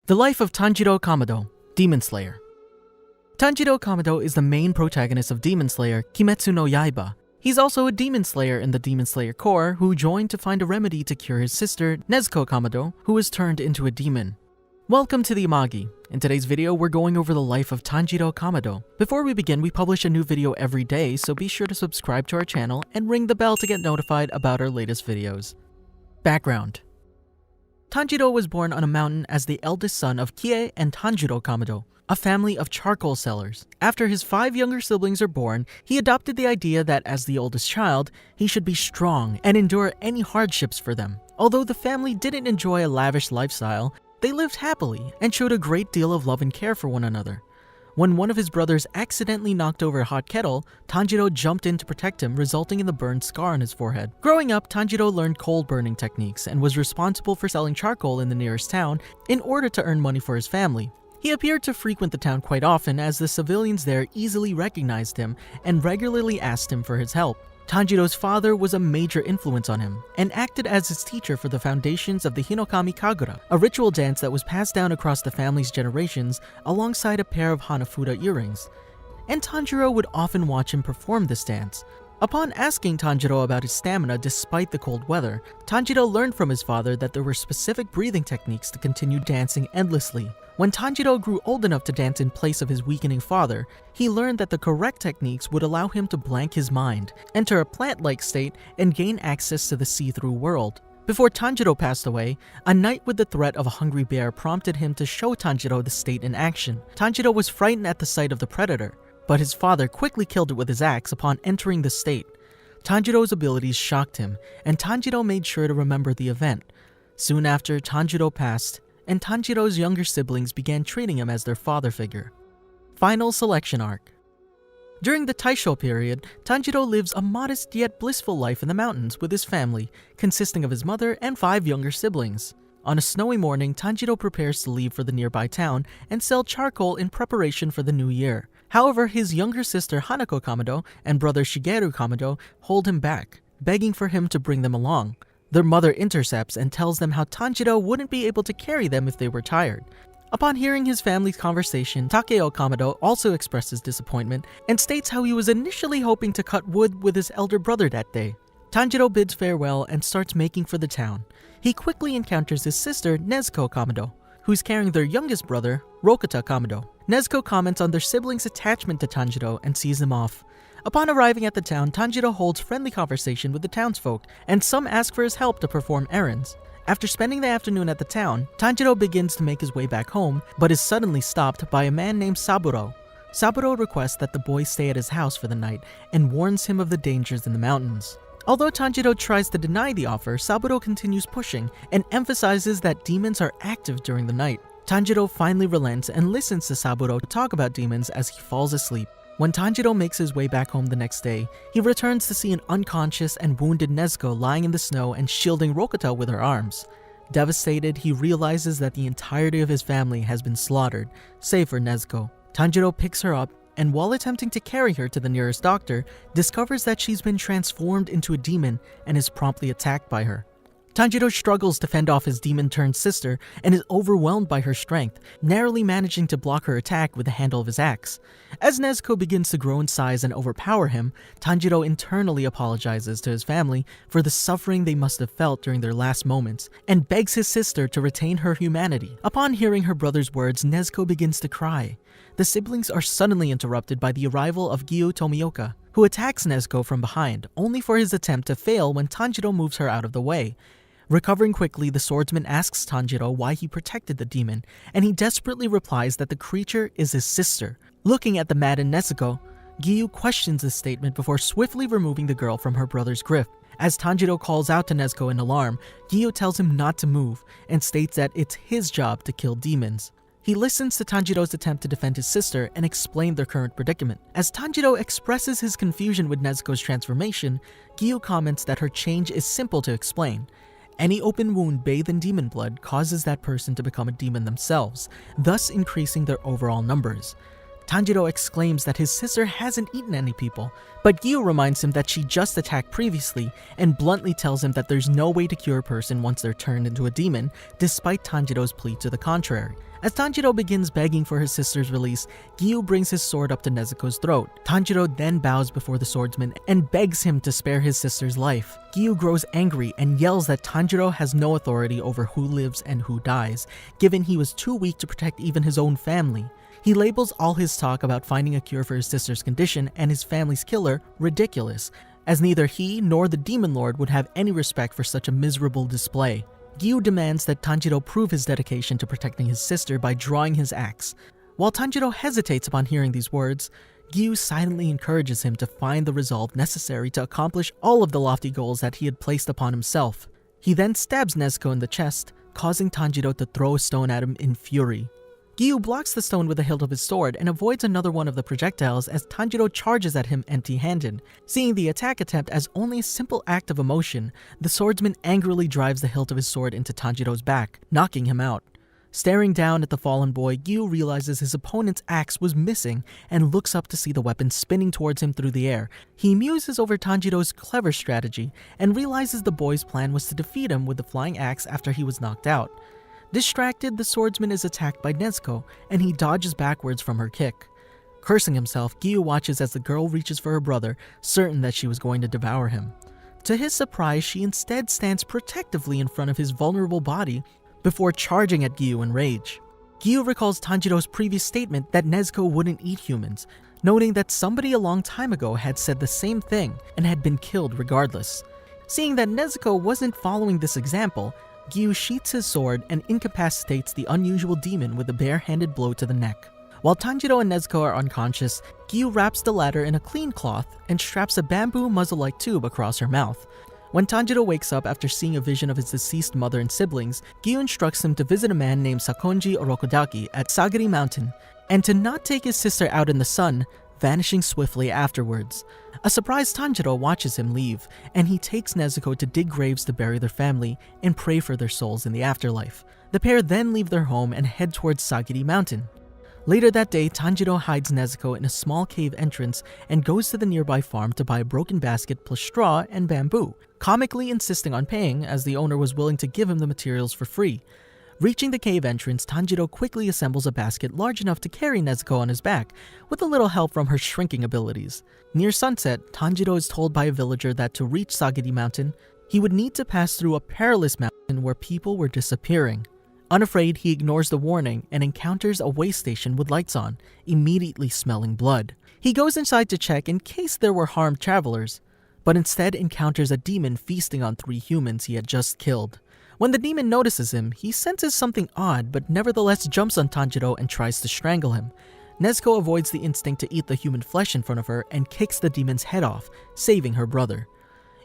The Life of Tanjiro Kamado, Demon Slayer. Tanjiro Kamado is the main protagonist of Demon Slayer Kimetsu no Yaiba. He's also a Demon Slayer in the Demon Slayer Corps who joined to find a remedy to cure his sister, Nezuko Kamado, who was turned into a demon. Welcome to the Amagi. In today's video, we're going over the life of Tanjiro Kamado. Before we begin, we publish a new video every day, so be sure to subscribe to our channel and ring the bell to get notified about our latest videos. Background: Tanjiro was born on a mountain as the eldest son of Kie and Tanjiro Kamado, a family of charcoal sellers. After his 5 younger siblings are born, he adopted the idea that as the oldest child, he should be strong and endure any hardships for them. Although the family didn't enjoy a lavish lifestyle, they lived happily and showed a great deal of love and care for one another. When one of his brothers accidentally knocked over a hot kettle, Tanjiro jumped in to protect him, resulting in the burned scar on his forehead. Growing up, Tanjiro learned coal burning techniques and was responsible for selling charcoal in the nearest town in order to earn money for his family. He appeared to frequent the town quite often as the civilians there easily recognized him and regularly asked him for his help. Tanjiro's father was a major influence on him and acted as his teacher for the foundations of the Hinokami Kagura, a ritual dance that was passed down across the family's generations alongside a pair of Hanafuda earrings. And Tanjiro would often watch him perform this dance. Upon asking Tanjiro about his stamina despite the cold weather, Tanjiro learned from his father that there were specific breathing techniques to continue dancing endlessly. When Tanjiro grew old enough to dance in place of his weakening father, he learned that the correct techniques would allow him to blank his mind, enter a plant-like state, and gain access to the see-through world. Before Tanjiro passed away, a night with the threat of a hungry bear prompted him to show Tanjiro the state in action. Tanjiro was frightened at the sight of the predator, but his father quickly killed it with his axe upon entering the state. Tanjiro's abilities shocked him, and Tanjiro made sure to remember the event. Soon after, Tanjiro passed, and Tanjiro's younger siblings began treating him as their father figure. Final selection arc. During the Taisho period, Tanjiro lives a modest yet blissful life in the mountains with his family, consisting of his mother and 5 younger siblings. On a snowy morning, Tanjiro prepares to leave for the nearby town and sell charcoal in preparation for the new year. However, his younger sister Hanako Kamado and brother Shigeru Kamado hold him back, begging for him to bring them along. Their mother intercepts and tells them how Tanjiro wouldn't be able to carry them if they were tired. Upon hearing his family's conversation, Takeo Kamado also expresses disappointment and states how he was initially hoping to cut wood with his elder brother that day. Tanjiro bids farewell and starts making for the town. He quickly encounters his sister Nezuko Kamado, who's carrying their youngest brother, Rokata Kamado. Nezuko comments on their siblings' attachment to Tanjiro and sees him off. Upon arriving at the town, Tanjiro holds friendly conversation with the townsfolk, and some ask for his help to perform errands. After spending the afternoon at the town, Tanjiro begins to make his way back home, but is suddenly stopped by a man named Saburo. Saburo requests that the boy stay at his house for the night and warns him of the dangers in the mountains. Although Tanjiro tries to deny the offer, Saburo continues pushing and emphasizes that demons are active during the night. Tanjiro finally relents and listens to Saburo talk about demons as he falls asleep. When Tanjiro makes his way back home the next day, he returns to see an unconscious and wounded Nezuko lying in the snow and shielding Rokata with her arms. Devastated, he realizes that the entirety of his family has been slaughtered, save for Nezuko. Tanjiro picks her up, and while attempting to carry her to the nearest doctor, discovers that she's been transformed into a demon and is promptly attacked by her. Tanjiro struggles to fend off his demon-turned sister and is overwhelmed by her strength, narrowly managing to block her attack with the handle of his axe. As Nezuko begins to grow in size and overpower him, Tanjiro internally apologizes to his family for the suffering they must have felt during their last moments, and begs his sister to retain her humanity. Upon hearing her brother's words, Nezuko begins to cry. The siblings are suddenly interrupted by the arrival of Giyu Tomioka, who attacks Nezuko from behind, only for his attempt to fail when Tanjiro moves her out of the way. Recovering quickly, the swordsman asks Tanjiro why he protected the demon, and he desperately replies that the creature is his sister. Looking at the maddened Nezuko, Giyu questions this statement before swiftly removing the girl from her brother's grip. As Tanjiro calls out to Nezuko in alarm, Giyu tells him not to move and states that it's his job to kill demons. He listens to Tanjiro's attempt to defend his sister and explain their current predicament. As Tanjiro expresses his confusion with Nezuko's transformation, Giyu comments that her change is simple to explain. Any open wound bathed in demon blood causes that person to become a demon themselves, thus increasing their overall numbers. Tanjiro exclaims that his sister hasn't eaten any people, but Giyu reminds him that she just attacked previously and bluntly tells him that there's no way to cure a person once they're turned into a demon, despite Tanjiro's plea to the contrary. As Tanjiro begins begging for his sister's release, Giyu brings his sword up to Nezuko's throat. Tanjiro then bows before the swordsman and begs him to spare his sister's life. Giyu grows angry and yells that Tanjiro has no authority over who lives and who dies, given he was too weak to protect even his own family. He labels all his talk about finding a cure for his sister's condition and his family's killer ridiculous, as neither he nor the Demon Lord would have any respect for such a miserable display. Giyu demands that Tanjiro prove his dedication to protecting his sister by drawing his axe. While Tanjiro hesitates upon hearing these words, Giyu silently encourages him to find the resolve necessary to accomplish all of the lofty goals that he had placed upon himself. He then stabs Nezuko in the chest, causing Tanjiro to throw a stone at him in fury. Giyu blocks the stone with the hilt of his sword and avoids another one of the projectiles as Tanjiro charges at him empty-handed. Seeing the attack attempt as only a simple act of emotion, the swordsman angrily drives the hilt of his sword into Tanjiro's back, knocking him out. Staring down at the fallen boy, Giyu realizes his opponent's axe was missing and looks up to see the weapon spinning towards him through the air. He muses over Tanjiro's clever strategy and realizes the boy's plan was to defeat him with the flying axe after he was knocked out. Distracted, the swordsman is attacked by Nezuko, and he dodges backwards from her kick. Cursing himself, Giyu watches as the girl reaches for her brother, certain that she was going to devour him. To his surprise, she instead stands protectively in front of his vulnerable body before charging at Giyu in rage. Giyu recalls Tanjiro's previous statement that Nezuko wouldn't eat humans, noting that somebody a long time ago had said the same thing and had been killed regardless. Seeing that Nezuko wasn't following this example, Giyu sheaths his sword and incapacitates the unusual demon with a bare-handed blow to the neck. While Tanjiro and Nezuko are unconscious, Giyu wraps the latter in a clean cloth and straps a bamboo muzzle-like tube across her mouth. When Tanjiro wakes up after seeing a vision of his deceased mother and siblings, Giyu instructs him to visit a man named Sakonji Orokodaki at Sagiri Mountain, and to not take his sister out in the sun, vanishing swiftly afterwards. A surprised Tanjiro watches him leave, and he takes Nezuko to dig graves to bury their family and pray for their souls in the afterlife. The pair then leave their home and head towards Sagiri Mountain. Later that day, Tanjiro hides Nezuko in a small cave entrance and goes to the nearby farm to buy a broken basket plus straw and bamboo, comically insisting on paying as the owner was willing to give him the materials for free. Reaching the cave entrance, Tanjiro quickly assembles a basket large enough to carry Nezuko on his back, with a little help from her shrinking abilities. Near sunset, Tanjiro is told by a villager that to reach Sagiri Mountain, he would need to pass through a perilous mountain where people were disappearing. Unafraid, he ignores the warning and encounters a way station with lights on, immediately smelling blood. He goes inside to check in case there were harmed travelers, but instead encounters a demon feasting on 3 humans he had just killed. When the demon notices him, he senses something odd but nevertheless jumps on Tanjiro and tries to strangle him. Nezuko avoids the instinct to eat the human flesh in front of her and kicks the demon's head off, saving her brother.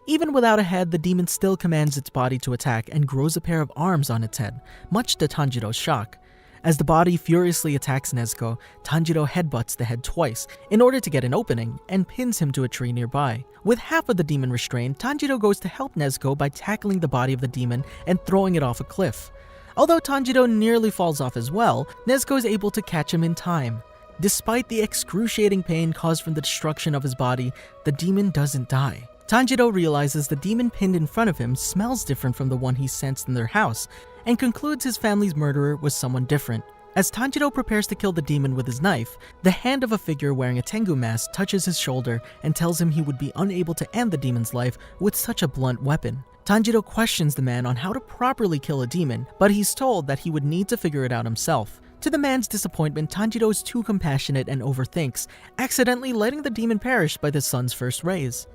Even without a head, the demon still commands its body to attack and grows a pair of arms on its head, much to Tanjiro's shock. As the body furiously attacks Nezuko, Tanjiro headbutts the head twice in order to get an opening and pins him to a tree nearby. With half of the demon restrained, Tanjiro goes to help Nezuko by tackling the body of the demon and throwing it off a cliff. Although Tanjiro nearly falls off as well, Nezuko is able to catch him in time. Despite the excruciating pain caused from the destruction of his body, the demon doesn't die. Tanjiro realizes the demon pinned in front of him smells different from the one he sensed in their house, and concludes his family's murderer was someone different. As Tanjiro prepares to kill the demon with his knife, the hand of a figure wearing a Tengu mask touches his shoulder and tells him he would be unable to end the demon's life with such a blunt weapon. Tanjiro questions the man on how to properly kill a demon, but he's told that he would need to figure it out himself. To the man's disappointment, Tanjiro is too compassionate and overthinks, accidentally letting the demon perish by the sun's first rays.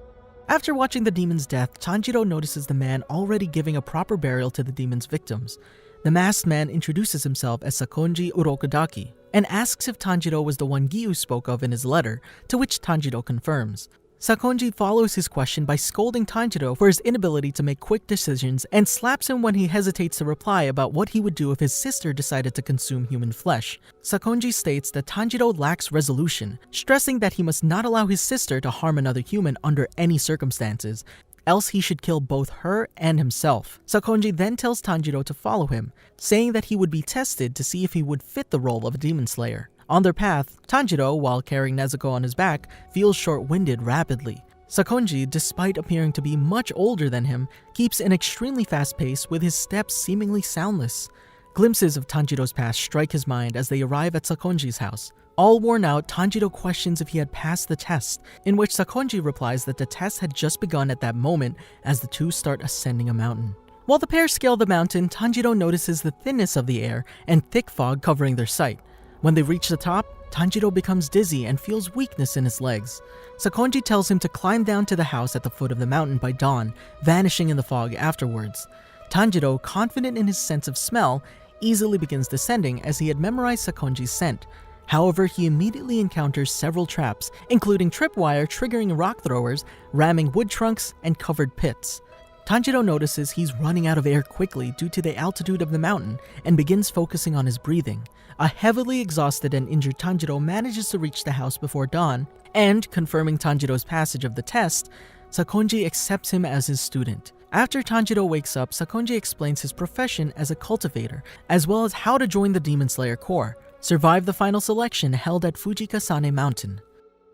After watching the demon's death, Tanjiro notices the man already giving a proper burial to the demon's victims. The masked man introduces himself as Sakonji Orokodaki and asks if Tanjiro was the one Giyu spoke of in his letter, to which Tanjiro confirms. Sakonji follows his question by scolding Tanjiro for his inability to make quick decisions and slaps him when he hesitates to reply about what he would do if his sister decided to consume human flesh. Sakonji states that Tanjiro lacks resolution, stressing that he must not allow his sister to harm another human under any circumstances, else he should kill both her and himself. Sakonji then tells Tanjiro to follow him, saying that he would be tested to see if he would fit the role of a demon slayer. On their path, Tanjiro, while carrying Nezuko on his back, feels short-winded rapidly. Sakonji, despite appearing to be much older than him, keeps an extremely fast pace with his steps seemingly soundless. Glimpses of Tanjiro's past strike his mind as they arrive at Sakonji's house. All worn out, Tanjiro questions if he had passed the test, in which Sakonji replies that the test had just begun at that moment as the two start ascending a mountain. While the pair scale the mountain, Tanjiro notices the thinness of the air and thick fog covering their sight. When they reach the top, Tanjiro becomes dizzy and feels weakness in his legs. Sakonji tells him to climb down to the house at the foot of the mountain by dawn, vanishing in the fog afterwards. Tanjiro, confident in his sense of smell, easily begins descending as he had memorized Sakonji's scent. However, he immediately encounters several traps, including tripwire triggering rock throwers, ramming wood trunks, and covered pits. Tanjiro notices he's running out of air quickly due to the altitude of the mountain and begins focusing on his breathing. A heavily exhausted and injured Tanjiro manages to reach the house before dawn, and, confirming Tanjiro's passage of the test, Sakonji accepts him as his student. After Tanjiro wakes up, Sakonji explains his profession as a cultivator, as well as how to join the Demon Slayer Corps, survive the final selection held at Fujikasane Mountain.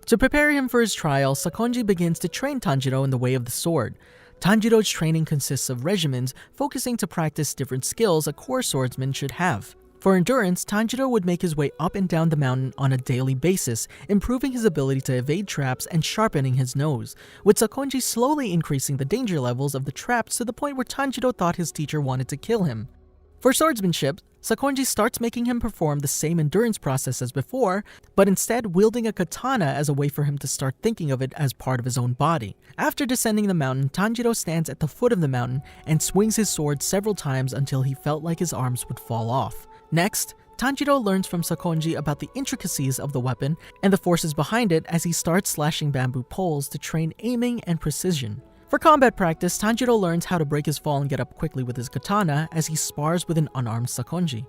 To prepare him for his trial, Sakonji begins to train Tanjiro in the way of the sword. Tanjiro's training consists of regimens focusing to practice different skills a core swordsman should have. For endurance, Tanjiro would make his way up and down the mountain on a daily basis, improving his ability to evade traps and sharpening his nose, with Sakonji slowly increasing the danger levels of the traps to the point where Tanjiro thought his teacher wanted to kill him. For swordsmanship, Sakonji starts making him perform the same endurance process as before, but instead wielding a katana as a way for him to start thinking of it as part of his own body. After descending the mountain, Tanjiro stands at the foot of the mountain and swings his sword several times until he felt like his arms would fall off. Next, Tanjiro learns from Sakonji about the intricacies of the weapon and the forces behind it as he starts slashing bamboo poles to train aiming and precision. For combat practice, Tanjiro learns how to break his fall and get up quickly with his katana as he spars with an unarmed Sakonji.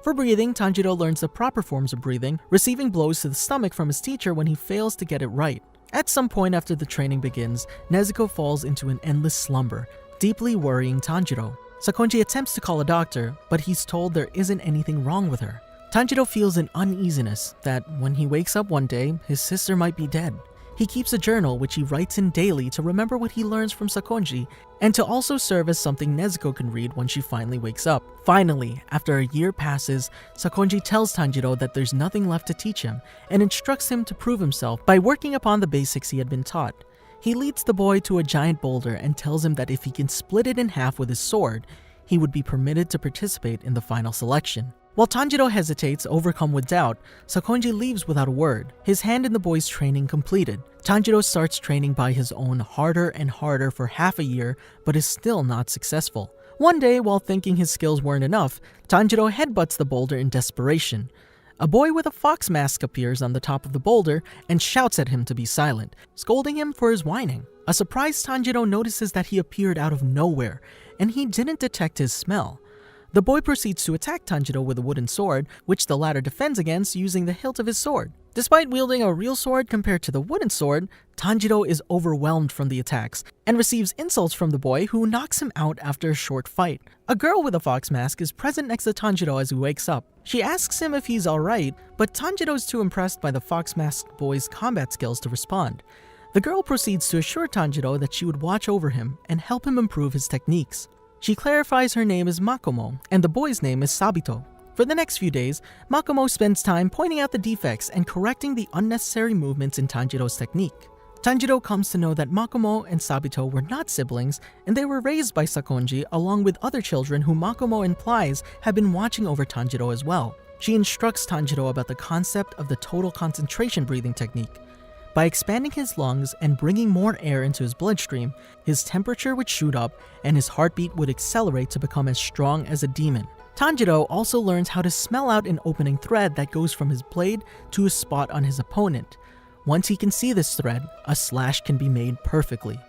For breathing, Tanjiro learns the proper forms of breathing, receiving blows to the stomach from his teacher when he fails to get it right. At some point after the training begins, Nezuko falls into an endless slumber, deeply worrying Tanjiro. Sakonji attempts to call a doctor, but he's told there isn't anything wrong with her. Tanjiro feels an uneasiness that when he wakes up one day, his sister might be dead. He keeps a journal which he writes in daily to remember what he learns from Sakonji and to also serve as something Nezuko can read when she finally wakes up. Finally, after a year passes, Sakonji tells Tanjiro that there's nothing left to teach him and instructs him to prove himself by working upon the basics he had been taught. He leads the boy to a giant boulder and tells him that if he can split it in half with his sword, he would be permitted to participate in the final selection. While Tanjiro hesitates, overcome with doubt, Sakonji leaves without a word, his hand in the boy's training completed. Tanjiro starts training by his own harder and harder for half a year, but is still not successful. One day, while thinking his skills weren't enough, Tanjiro headbutts the boulder in desperation. A boy with a fox mask appears on the top of the boulder and shouts at him to be silent, scolding him for his whining. A surprised Tanjiro notices that he appeared out of nowhere, and he didn't detect his smell. The boy proceeds to attack Tanjiro with a wooden sword, which the latter defends against using the hilt of his sword. Despite wielding a real sword compared to the wooden sword, Tanjiro is overwhelmed from the attacks and receives insults from the boy, who knocks him out after a short fight. A girl with a fox mask is present next to Tanjiro as he wakes up. She asks him if he's alright, but Tanjiro is too impressed by the fox masked boy's combat skills to respond. The girl proceeds to assure Tanjiro that she would watch over him and help him improve his techniques. She clarifies her name is Makomo, and the boy's name is Sabito. For the next few days, Makomo spends time pointing out the defects and correcting the unnecessary movements in Tanjiro's technique. Tanjiro comes to know that Makomo and Sabito were not siblings, and they were raised by Sakonji along with other children who Makomo implies have been watching over Tanjiro as well. She instructs Tanjiro about the concept of the total concentration breathing technique. By expanding his lungs and bringing more air into his bloodstream, his temperature would shoot up and his heartbeat would accelerate to become as strong as a demon. Tanjiro also learns how to smell out an opening thread that goes from his blade to a spot on his opponent. Once he can see this thread, a slash can be made perfectly.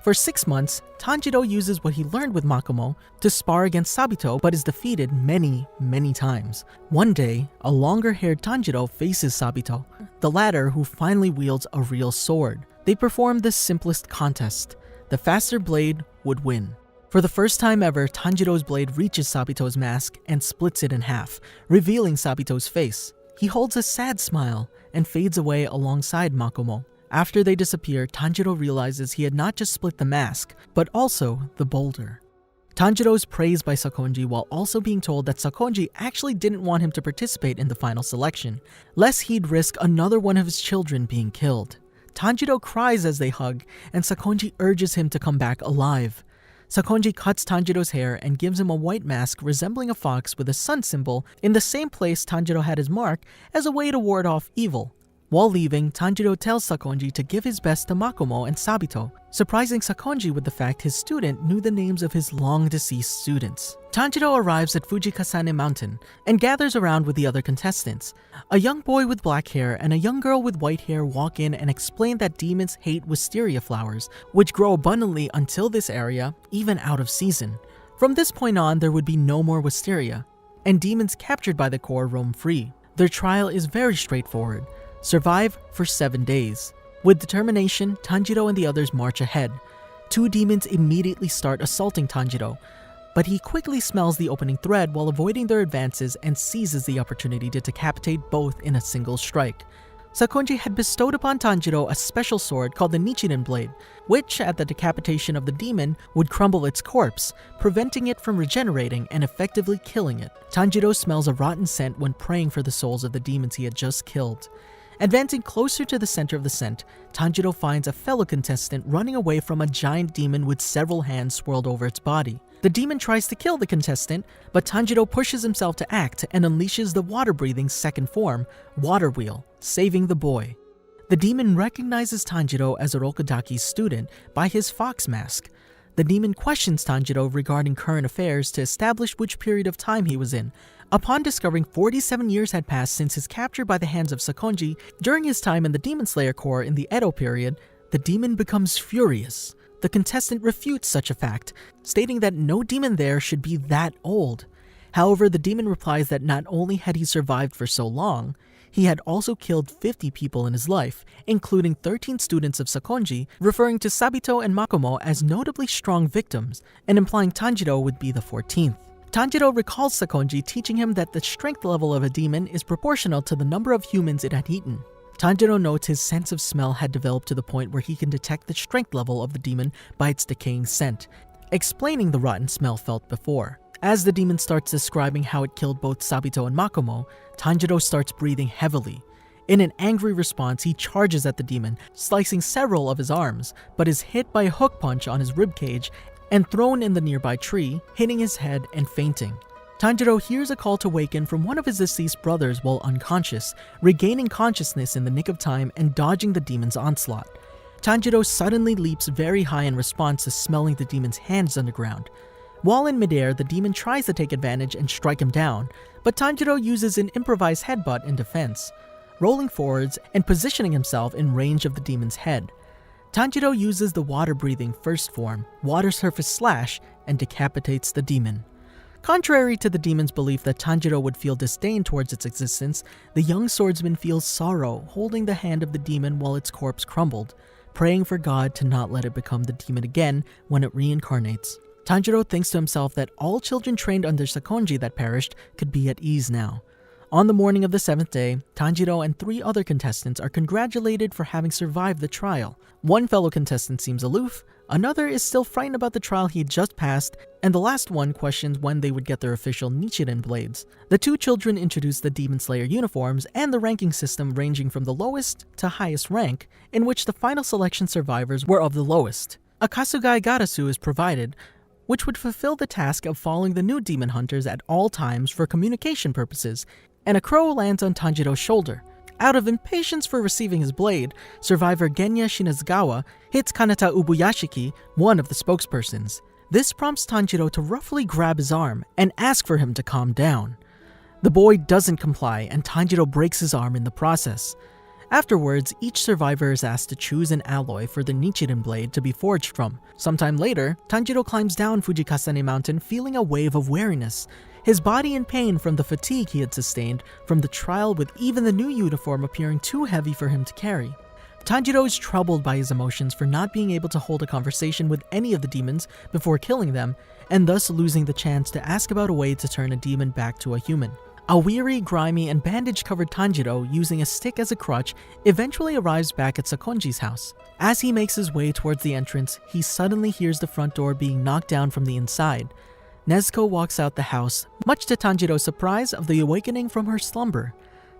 For 6 months, Tanjiro uses what he learned with Makomo to spar against Sabito, but is defeated many times. One day, a longer-haired Tanjiro faces Sabito, the latter who finally wields a real sword. They perform the simplest contest. The faster blade would win. For the first time ever, Tanjiro's blade reaches Sabito's mask and splits it in half, revealing Sabito's face. He holds a sad smile and fades away alongside Makomo. After they disappear, Tanjiro realizes he had not just split the mask, but also the boulder. Tanjiro is praised by Sakonji while also being told that Sakonji actually didn't want him to participate in the final selection, lest he'd risk another one of his children being killed. Tanjiro cries as they hug, and Sakonji urges him to come back alive. Sakonji cuts Tanjiro's hair and gives him a white mask resembling a fox with a sun symbol in the same place Tanjiro had his mark as a way to ward off evil. While leaving, Tanjiro tells Sakonji to give his best to Makomo and Sabito, surprising Sakonji with the fact his student knew the names of his long-deceased students. Tanjiro arrives at Fujikasane Mountain and gathers around with the other contestants. A young boy with black hair and a young girl with white hair walk in and explain that demons hate wisteria flowers, which grow abundantly until this area, even out of season. From this point on, there would be no more wisteria, and demons captured by the core roam free. Their trial is very straightforward. Survive for 7 days. With determination, Tanjiro and the others march ahead. Two demons immediately start assaulting Tanjiro, but he quickly smells the opening thread while avoiding their advances and seizes the opportunity to decapitate both in a single strike. Sakonji had bestowed upon Tanjiro a special sword called the Nichiren Blade, which, at the decapitation of the demon, would crumble its corpse, preventing it from regenerating and effectively killing it. Tanjiro smells a rotten scent when praying for the souls of the demons he had just killed. Advancing closer to the center of the scent, Tanjiro finds a fellow contestant running away from a giant demon with several hands swirled over its body. The demon tries to kill the contestant, but Tanjiro pushes himself to act and unleashes the water-breathing second form, Water Wheel, saving the boy. The demon recognizes Tanjiro as Urokodaki's student by his fox mask. The demon questions Tanjiro regarding current affairs to establish which period of time he was in. Upon discovering 47 years had passed since his capture by the hands of Sakonji during his time in the Demon Slayer Corps in the Edo period, the demon becomes furious. The contestant refutes such a fact, stating that no demon there should be that old. However, the demon replies that not only had he survived for so long, he had also killed 50 people in his life, including 13 students of Sakonji, referring to Sabito and Makomo as notably strong victims, and implying Tanjiro would be the 14th. Tanjiro recalls Sakonji teaching him that the strength level of a demon is proportional to the number of humans it had eaten. Tanjiro notes his sense of smell had developed to the point where he can detect the strength level of the demon by its decaying scent, explaining the rotten smell felt before. As the demon starts describing how it killed both Sabito and Makomo, Tanjiro starts breathing heavily. In an angry response, he charges at the demon, slicing several of his arms, but is hit by a hook punch on his ribcage and thrown in the nearby tree, hitting his head and fainting. Tanjiro hears a call to waken from one of his deceased brothers while unconscious, regaining consciousness in the nick of time and dodging the demon's onslaught. Tanjiro suddenly leaps very high in response to smelling the demon's hands underground. While in midair, the demon tries to take advantage and strike him down, but Tanjiro uses an improvised headbutt in defense, rolling forwards and positioning himself in range of the demon's head. Tanjiro uses the water-breathing first form, Water Surface Slash, and decapitates the demon. Contrary to the demon's belief that Tanjiro would feel disdain towards its existence, the young swordsman feels sorrow holding the hand of the demon while its corpse crumbled, praying for God to not let it become the demon again when it reincarnates. Tanjiro thinks to himself that all children trained under Sakonji that perished could be at ease now. On the morning of the 7th day, Tanjiro and 3 other contestants are congratulated for having survived the trial. One fellow contestant seems aloof, another is still frightened about the trial he had just passed, and the last one questions when they would get their official Nichiren blades. The 2 children introduce the Demon Slayer uniforms and the ranking system ranging from the lowest to highest rank, in which the final selection survivors were of the lowest. A Kasugai Garasu is provided, which would fulfill the task of following the new demon hunters at all times for communication purposes, and a crow lands on Tanjiro's shoulder. Out of impatience for receiving his blade, survivor Genya Shinazugawa hits Kanata Ubuyashiki, one of the spokespersons. This prompts Tanjiro to roughly grab his arm and ask for him to calm down. The boy doesn't comply, and Tanjiro breaks his arm in the process. Afterwards, each survivor is asked to choose an alloy for the Nichiren blade to be forged from. Sometime later, Tanjiro climbs down Fujikasane Mountain feeling a wave of weariness, his body in pain from the fatigue he had sustained from the trial, with even the new uniform appearing too heavy for him to carry. Tanjiro is troubled by his emotions for not being able to hold a conversation with any of the demons before killing them, and thus losing the chance to ask about a way to turn a demon back to a human. A weary, grimy, and bandage-covered Tanjiro, using a stick as a crutch, eventually arrives back at Sakonji's house. As he makes his way towards the entrance, he suddenly hears the front door being knocked down from the inside. Nezuko walks out the house, much to Tanjiro's surprise of the awakening from her slumber.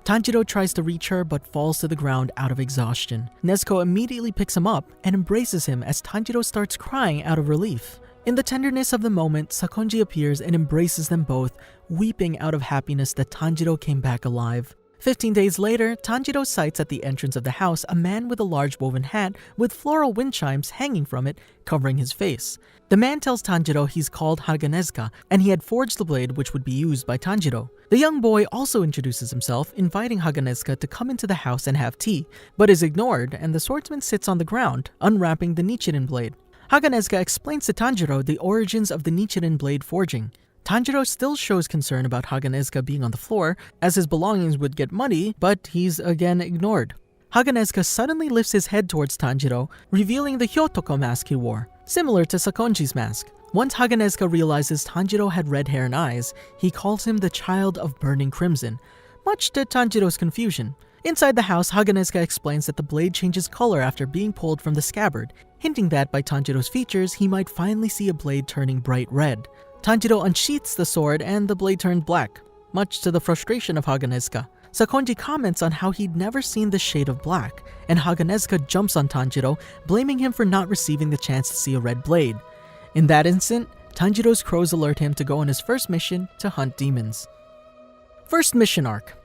Tanjiro tries to reach her but falls to the ground out of exhaustion. Nezuko immediately picks him up and embraces him as Tanjiro starts crying out of relief. In the tenderness of the moment, Sakonji appears and embraces them both, weeping out of happiness that Tanjiro came back alive. 15 days later, Tanjiro sights at the entrance of the house a man with a large woven hat with floral wind chimes hanging from it, covering his face. The man tells Tanjiro he's called Haganezuka, and he had forged the blade which would be used by Tanjiro. The young boy also introduces himself, inviting Haganezuka to come into the house and have tea, but is ignored, and the swordsman sits on the ground, unwrapping the Nichiren blade. Haganezuka explains to Tanjiro the origins of the Nichiren blade forging. Tanjiro still shows concern about Haganezuka being on the floor, as his belongings would get muddy, but he's again ignored. Haganezuka suddenly lifts his head towards Tanjiro, revealing the Hyotoko mask he wore, similar to Sakonji's mask. Once Haganezuka realizes Tanjiro had red hair and eyes, he calls him the Child of Burning Crimson, much to Tanjiro's confusion. Inside the house, Haganezuka explains that the blade changes color after being pulled from the scabbard, hinting that by Tanjiro's features, he might finally see a blade turning bright red. Tanjiro unsheaths the sword and the blade turned black, much to the frustration of Haganezuka. Sakonji comments on how he'd never seen the shade of black, and Haganezuka jumps on Tanjiro, blaming him for not receiving the chance to see a red blade. In that instant, Tanjiro's crows alert him to go on his first mission to hunt demons. First mission arc.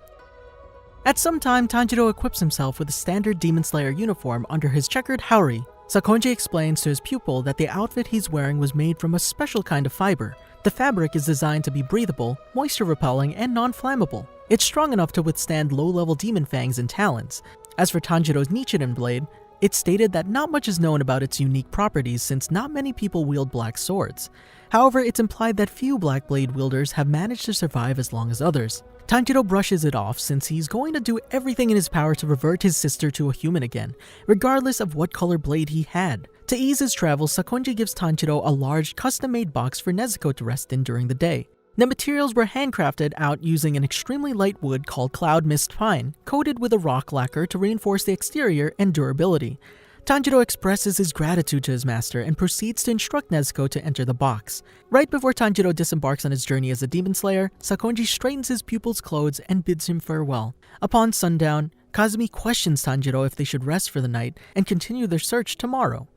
At some time, Tanjiro equips himself with a standard Demon Slayer uniform under his checkered haori. Sakonji explains to his pupil that the outfit he's wearing was made from a special kind of fiber. The fabric is designed to be breathable, moisture-repelling, and non-flammable. It's strong enough to withstand low-level demon fangs and talons. As for Tanjiro's Nichiren blade, it's stated that not much is known about its unique properties since not many people wield black swords. However, it's implied that few black blade wielders have managed to survive as long as others. Tanjiro brushes it off since he's going to do everything in his power to revert his sister to a human again, regardless of what color blade he had. To ease his travels, Sakonji gives Tanjiro a large custom-made box for Nezuko to rest in during the day. The materials were handcrafted out using an extremely light wood called Cloud Mist Pine, coated with a rock lacquer to reinforce the exterior and durability. Tanjiro expresses his gratitude to his master and proceeds to instruct Nezuko to enter the box. Right before Tanjiro disembarks on his journey as a demon slayer, Sakonji straightens his pupil's clothes and bids him farewell. Upon sundown, Kazumi questions Tanjiro if they should rest for the night and continue their search tomorrow.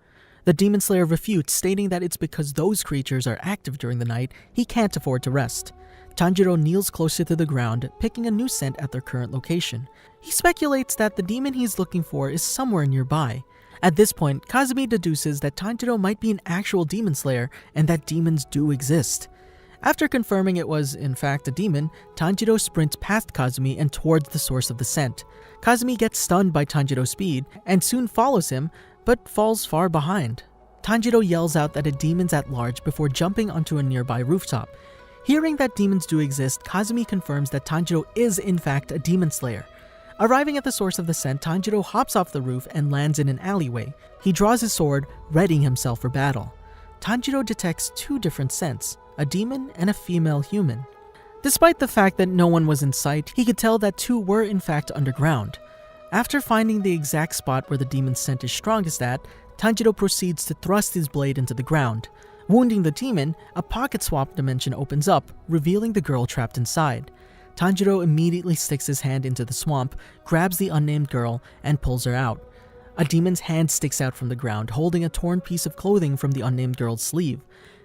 The demon slayer refutes, stating that it's because those creatures are active during the night, he can't afford to rest. Tanjiro kneels closer to the ground, picking a new scent at their current location. He speculates that the demon he's looking for is somewhere nearby. At this point, Kazumi deduces that Tanjiro might be an actual demon slayer and that demons do exist. After confirming it was, in fact, a demon, Tanjiro sprints past Kazumi and towards the source of the scent. Kazumi gets stunned by Tanjiro's speed and soon follows him, but falls far behind. Tanjiro yells out that a demon's at large before jumping onto a nearby rooftop. Hearing that demons do exist, Kazumi confirms that Tanjiro is in fact a demon slayer. Arriving at the source of the scent, Tanjiro hops off the roof and lands in an alleyway. He draws his sword, readying himself for battle. Tanjiro detects two different scents, a demon and a female human. Despite the fact that no one was in sight, he could tell that two were in fact underground. After finding the exact spot where the demon's scent is strongest at, Tanjiro proceeds to thrust his blade into the ground. Wounding the demon, a pocket swap dimension opens up, revealing the girl trapped inside. Tanjiro immediately sticks his hand into the swamp, grabs the unnamed girl, and pulls her out. A demon's hand sticks out from the ground, holding a torn piece of clothing from the unnamed girl's sleeve.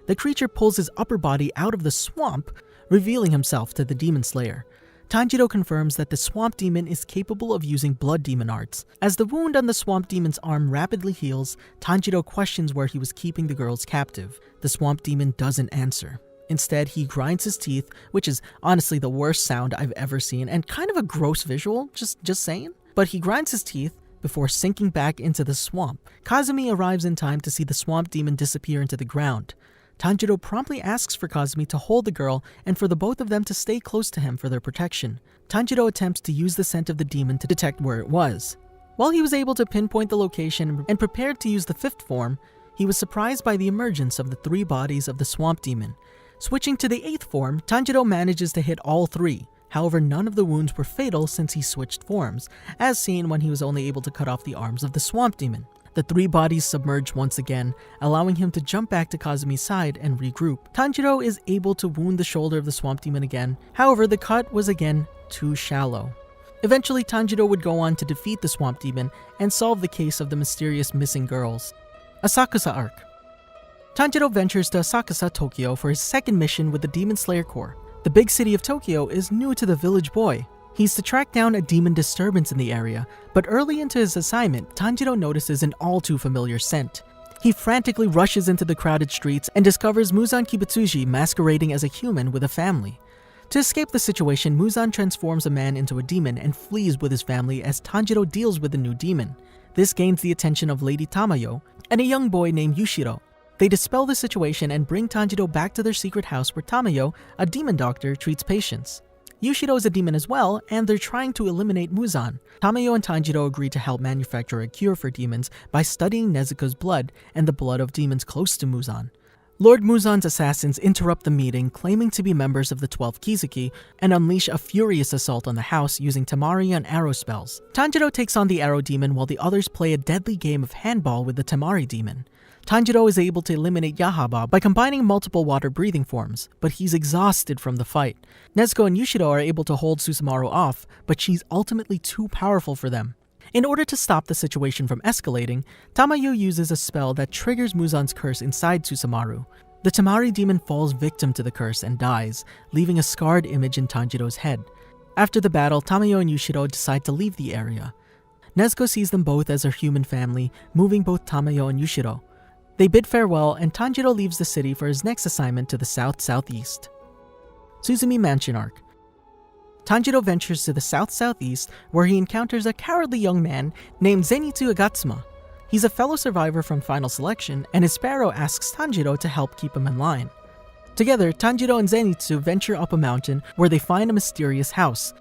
The creature pulls his upper body out of the swamp, revealing himself to the demon slayer. Tanjiro confirms that the swamp demon is capable of using blood demon arts. As the wound on the swamp demon's arm rapidly heals, Tanjiro questions where he was keeping the girls captive. The swamp demon doesn't answer. Instead, he grinds his teeth, which is honestly the worst sound I've ever seen and kind of a gross visual, just saying. But he grinds his teeth before sinking back into the swamp. Kazumi arrives in time to see the swamp demon disappear into the ground. Tanjiro promptly asks for Kazumi to hold the girl and for the both of them to stay close to him for their protection. Tanjiro attempts to use the scent of the demon to detect where it was. While he was able to pinpoint the location and prepared to use the fifth form, he was surprised by the emergence of the three bodies of the swamp demon. Switching to the eighth form, Tanjiro manages to hit all three. However, none of the wounds were fatal since he switched forms, as seen when he was only able to cut off the arms of the swamp demon. The three bodies submerge once again, allowing him to jump back to Kazumi's side and regroup. Tanjiro is able to wound the shoulder of the swamp demon again, however the cut was again too shallow. Eventually, Tanjiro would go on to defeat the swamp demon and solve the case of the mysterious missing girls. Asakusa Arc. Tanjiro ventures to Asakusa, Tokyo for his second mission with the Demon Slayer Corps. The big city of Tokyo is new to the village boy. He's to track down a demon disturbance in the area, but early into his assignment, Tanjiro notices an all too familiar scent. He frantically rushes into the crowded streets and discovers Muzan Kibutsuji masquerading as a human with a family. To escape the situation, Muzan transforms a man into a demon and flees with his family as Tanjiro deals with the new demon. This gains the attention of Lady Tamayo and a young boy named Yushiro. They dispel the situation and bring Tanjiro back to their secret house where Tamayo, a demon doctor, treats patients. Yushiro is a demon as well, and they're trying to eliminate Muzan. Tamayo and Tanjiro agree to help manufacture a cure for demons by studying Nezuko's blood and the blood of demons close to Muzan. Lord Muzan's assassins interrupt the meeting, claiming to be members of the 12 Kizuki, and unleash a furious assault on the house using Temari and arrow spells. Tanjiro takes on the arrow demon while the others play a deadly game of handball with the Temari demon. Tanjiro is able to eliminate Yahaba by combining multiple water-breathing forms, but he's exhausted from the fight. Nezuko and Yushiro are able to hold Susumaru off, but she's ultimately too powerful for them. In order to stop the situation from escalating, Tamayo uses a spell that triggers Muzan's curse inside Susumaru. The Temari demon falls victim to the curse and dies, leaving a scarred image in Tanjiro's head. After the battle, Tamayo and Yushiro decide to leave the area. Nezuko sees them both as her human family, moving both Tamayo and Yushiro. They bid farewell, and Tanjiro leaves the city for his next assignment to the south-southeast. Suzumi Mansion Arc. Tanjiro ventures to the south-southeast, where he encounters a cowardly young man named Zenitsu Agatsuma. He's a fellow survivor from Final Selection, and his sparrow asks Tanjiro to help keep him in line. Together, Tanjiro and Zenitsu venture up a mountain where they find a mysterious house.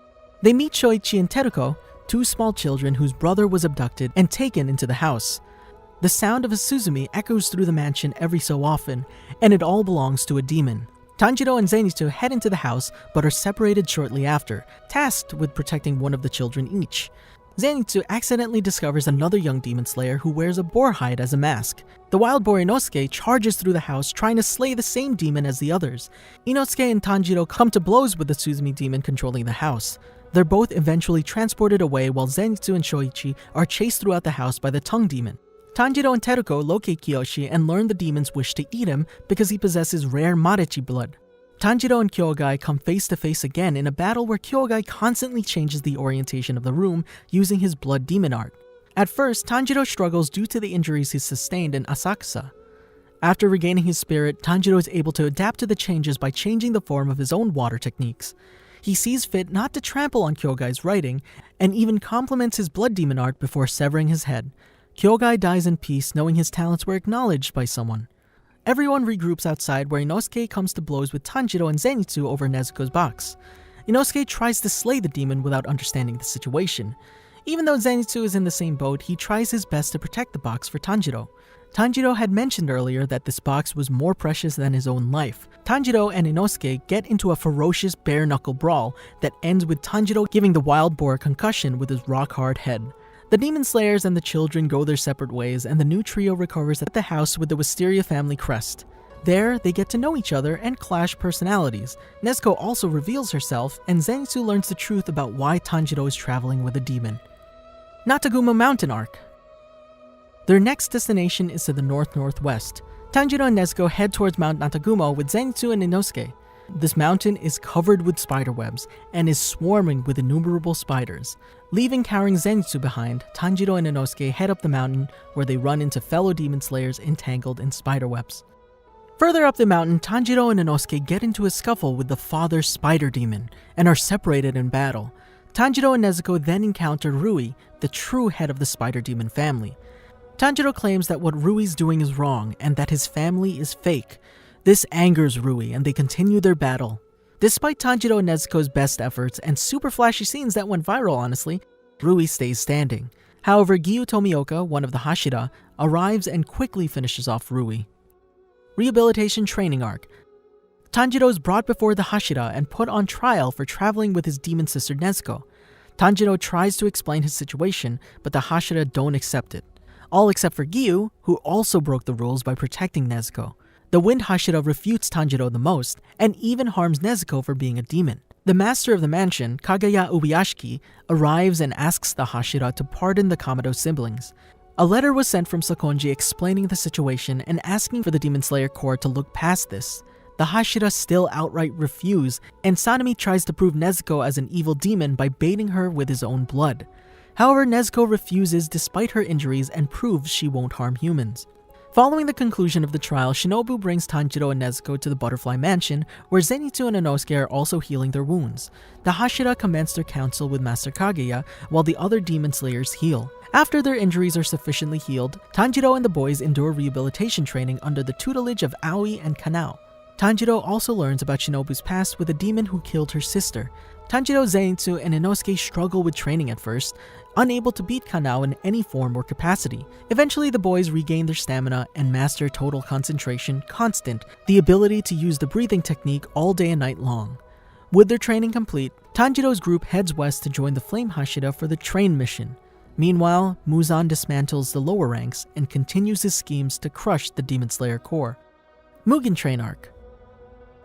They meet Shoichi and Teruko, two small children whose brother was abducted and taken into the house. The sound of a Suzumi echoes through the mansion every so often, and it all belongs to a demon. Tanjiro and Zenitsu head into the house but are separated shortly after, tasked with protecting one of the children each. Zenitsu accidentally discovers another young demon slayer who wears a boar hide as a mask. The wild boar Inosuke charges through the house trying to slay the same demon as the others. Inosuke and Tanjiro come to blows with the Suzumi demon controlling the house. They're both eventually transported away while Zenitsu and Shoichi are chased throughout the house by the tongue demon. Tanjiro and Teruko locate Kiyoshi and learn the demons wish to eat him because he possesses rare Marechi blood. Tanjiro and Kyogai come face to face again in a battle where Kyogai constantly changes the orientation of the room using his blood demon art. At first, Tanjiro struggles due to the injuries he sustained in Asakusa. After regaining his spirit, Tanjiro is able to adapt to the changes by changing the form of his own water techniques. He sees fit not to trample on Kyogai's writing, and even compliments his blood demon art before severing his head. Kyogai dies in peace knowing his talents were acknowledged by someone. Everyone regroups outside where Inosuke comes to blows with Tanjiro and Zenitsu over Nezuko's box. Inosuke tries to slay the demon without understanding the situation. Even though Zenitsu is in the same boat, he tries his best to protect the box for Tanjiro. Tanjiro had mentioned earlier that this box was more precious than his own life. Tanjiro and Inosuke get into a ferocious bare-knuckle brawl that ends with Tanjiro giving the wild boar a concussion with his rock-hard head. The Demon Slayers and the children go their separate ways, and the new trio recovers at the house with the Wisteria family crest. There, they get to know each other and clash personalities. Nezuko also reveals herself, and Zenitsu learns the truth about why Tanjiro is traveling with a demon. Nataguma Mountain Arc. Their next destination is to the north-northwest. Tanjiro and Nezuko head towards Mount Nataguma with Zenitsu and Inosuke. This mountain is covered with spiderwebs and is swarming with innumerable spiders. Leaving carrying Zenitsu behind, Tanjiro and Inosuke head up the mountain where they run into fellow demon slayers entangled in spiderwebs. Further up the mountain, Tanjiro and Inosuke get into a scuffle with the father spider demon and are separated in battle. Tanjiro and Nezuko then encounter Rui, the true head of the spider demon family. Tanjiro claims that what Rui's doing is wrong and that his family is fake. This angers Rui and they continue their battle. Despite Tanjiro and Nezuko's best efforts and super flashy scenes that went viral honestly, Rui stays standing. However, Giyu Tomioka, one of the Hashira, arrives and quickly finishes off Rui. Rehabilitation Training Arc. Tanjiro is brought before the Hashira and put on trial for traveling with his demon sister Nezuko. Tanjiro tries to explain his situation, but the Hashira don't accept it. All except for Giyu, who also broke the rules by protecting Nezuko. The Wind Hashira refutes Tanjiro the most, and even harms Nezuko for being a demon. The master of the mansion, Kagaya Ubuyashiki, arrives and asks the Hashira to pardon the Kamado siblings. A letter was sent from Sakonji explaining the situation and asking for the Demon Slayer Corps to look past this. The Hashira still outright refuse, and Sanemi tries to prove Nezuko as an evil demon by baiting her with his own blood. However, Nezuko refuses despite her injuries and proves she won't harm humans. Following the conclusion of the trial, Shinobu brings Tanjiro and Nezuko to the Butterfly Mansion, where Zenitsu and Inosuke are also healing their wounds. The Hashira commence their council with Master Kaguya, while the other demon slayers heal. After their injuries are sufficiently healed, Tanjiro and the boys endure rehabilitation training under the tutelage of Aoi and Kanao. Tanjiro also learns about Shinobu's past with a demon who killed her sister. Tanjiro, Zenitsu, and Inosuke struggle with training at first, unable to beat Kanao in any form or capacity. Eventually, the boys regain their stamina and master total concentration, constant, the ability to use the breathing technique all day and night long. With their training complete, Tanjiro's group heads west to join the Flame Hashira for the train mission. Meanwhile, Muzan dismantles the lower ranks and continues his schemes to crush the Demon Slayer Corps. Mugen Train Arc.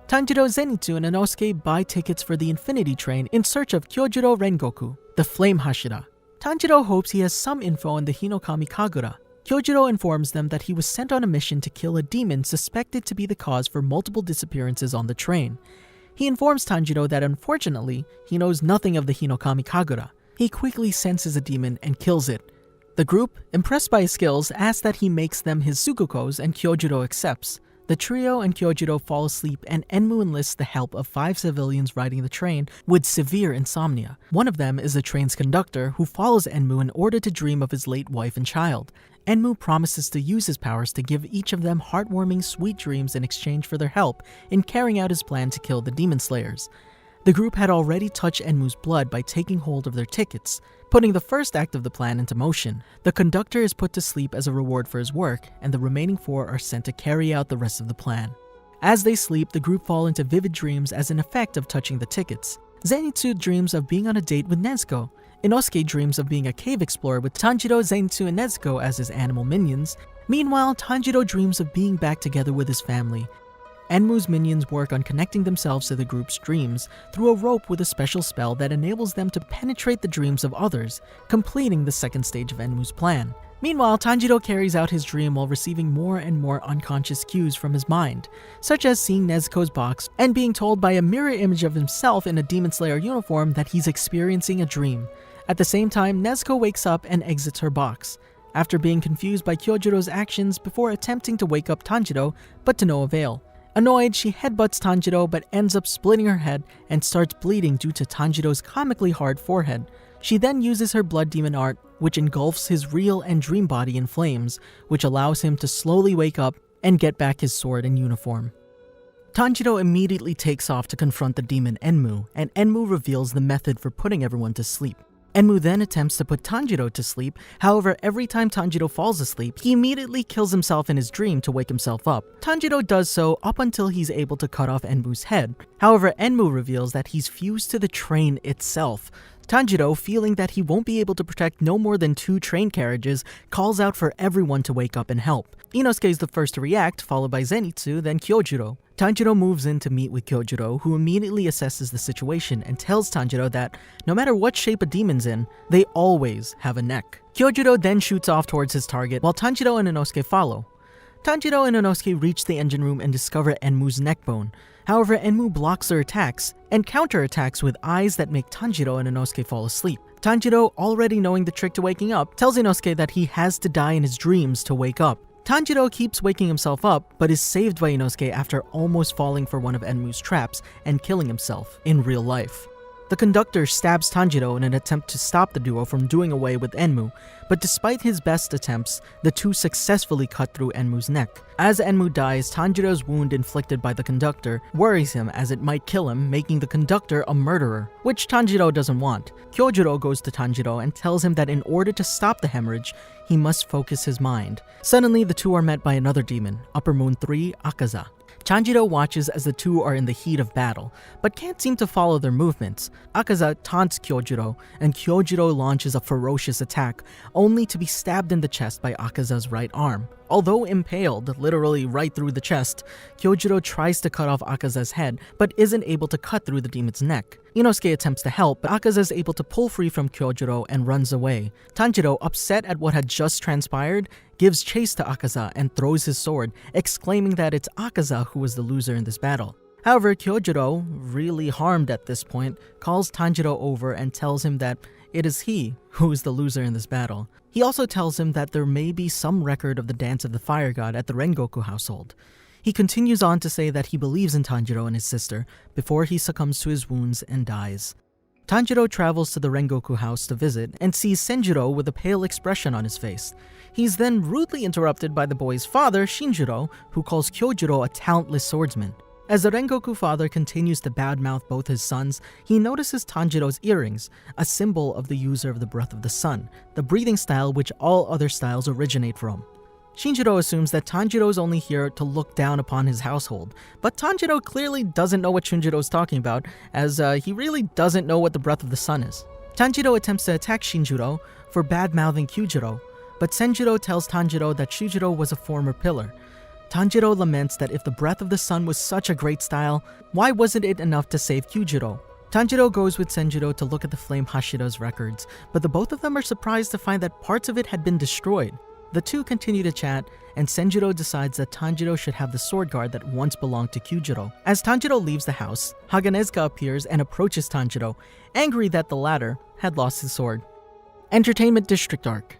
Tanjiro, Zenitsu, and Inosuke buy tickets for the Infinity Train in search of Kyojuro Rengoku, the Flame Hashira. Tanjiro hopes he has some info on the Hinokami Kagura. Kyojuro informs them that he was sent on a mission to kill a demon suspected to be the cause for multiple disappearances on the train. He informs Tanjiro that unfortunately, he knows nothing of the Hinokami Kagura. He quickly senses a demon and kills it. The group, impressed by his skills, asks that he makes them his Sukukos, and Kyojuro accepts. The trio and Kyojuro fall asleep, and Enmu enlists the help of 5 civilians riding the train with severe insomnia. One of them is the train's conductor, who follows Enmu in order to dream of his late wife and child. Enmu promises to use his powers to give each of them heartwarming, sweet dreams in exchange for their help in carrying out his plan to kill the Demon Slayers. The group had already touched Enmu's blood by taking hold of their tickets, putting the first act of the plan into motion. The conductor is put to sleep as a reward for his work, and the remaining 4 are sent to carry out the rest of the plan. As they sleep, the group fall into vivid dreams as an effect of touching the tickets. Zenitsu dreams of being on a date with Nezuko. Inosuke dreams of being a cave explorer with Tanjiro, Zenitsu, and Nezuko as his animal minions. Meanwhile, Tanjiro dreams of being back together with his family. Enmu's minions work on connecting themselves to the group's dreams through a rope with a special spell that enables them to penetrate the dreams of others, completing the second stage of Enmu's plan. Meanwhile, Tanjiro carries out his dream while receiving more and more unconscious cues from his mind, such as seeing Nezuko's box and being told by a mirror image of himself in a Demon Slayer uniform that he's experiencing a dream. At the same time, Nezuko wakes up and exits her box, after being confused by Kyojiro's actions before attempting to wake up Tanjiro, but to no avail. Annoyed, she headbutts Tanjiro but ends up splitting her head and starts bleeding due to Tanjiro's comically hard forehead. She then uses her blood demon art, which engulfs his real and dream body in flames, which allows him to slowly wake up and get back his sword and uniform. Tanjiro immediately takes off to confront the demon Enmu, and Enmu reveals the method for putting everyone to sleep. Enmu then attempts to put Tanjiro to sleep. However, every time Tanjiro falls asleep, he immediately kills himself in his dream to wake himself up. Tanjiro does so up until he's able to cut off Enmu's head. However, Enmu reveals that he's fused to the train itself. Tanjiro, feeling that he won't be able to protect no more than 2 train carriages, calls out for everyone to wake up and help. Inosuke is the first to react, followed by Zenitsu, then Kyojuro. Tanjiro moves in to meet with Kyojuro, who immediately assesses the situation and tells Tanjiro that no matter what shape a demon's in, they always have a neck. Kyojuro then shoots off towards his target, while Tanjiro and Inosuke follow. Tanjiro and Inosuke reach the engine room and discover Enmu's neck bone. However, Enmu blocks their attacks and counterattacks with eyes that make Tanjiro and Inosuke fall asleep. Tanjiro, already knowing the trick to waking up, tells Inosuke that he has to die in his dreams to wake up. Tanjiro keeps waking himself up, but is saved by Inosuke after almost falling for one of Enmu's traps and killing himself in real life. The conductor stabs Tanjiro in an attempt to stop the duo from doing away with Enmu, but despite his best attempts, the two successfully cut through Enmu's neck. As Enmu dies, Tanjiro's wound inflicted by the conductor worries him as it might kill him, making the conductor a murderer, which Tanjiro doesn't want. Kyojuro goes to Tanjiro and tells him that in order to stop the hemorrhage, he must focus his mind. Suddenly, the two are met by another demon, Upper Moon 3, Akaza. Tanjiro watches as the two are in the heat of battle, but can't seem to follow their movements. Akaza taunts Kyojuro, and Kyojuro launches a ferocious attack, only to be stabbed in the chest by Akaza's right arm. Although impaled, literally right through the chest, Kyojuro tries to cut off Akaza's head, but isn't able to cut through the demon's neck. Inosuke attempts to help, but Akaza is able to pull free from Kyojuro and runs away. Tanjiro, upset at what had just transpired, gives chase to Akaza and throws his sword, exclaiming that it's Akaza who was the loser in this battle. However, Kyojuro, really harmed at this point, calls Tanjiro over and tells him that it is he who is the loser in this battle. He also tells him that there may be some record of the Dance of the Fire God at the Rengoku household. He continues on to say that he believes in Tanjiro and his sister before he succumbs to his wounds and dies. Tanjiro travels to the Rengoku house to visit and sees Senjuro with a pale expression on his face. He's then rudely interrupted by the boy's father, Shinjiro, who calls Kyojuro a talentless swordsman. As the Rengoku father continues to badmouth both his sons, he notices Tanjiro's earrings, a symbol of the user of the Breath of the Sun, the breathing style which all other styles originate from. Shinjiro assumes that Tanjiro is only here to look down upon his household, but Tanjiro clearly doesn't know what Shinjiro is talking about, as he really doesn't know what the Breath of the Sun is. Tanjiro attempts to attack Shinjiro for bad-mouthing Kyujiro, but Senjiro tells Tanjiro that Shinjiro was a former pillar. Tanjiro laments that if the Breath of the Sun was such a great style, why wasn't it enough to save Kyujiro? Tanjiro goes with Senjiro to look at the Flame Hashida's records, but the both of them are surprised to find that parts of it had been destroyed. The two continue to chat, and Senjiro decides that Tanjiro should have the sword guard that once belonged to Kyujiro. As Tanjiro leaves the house, Haganezuka appears and approaches Tanjiro, angry that the latter had lost his sword. Entertainment District Arc.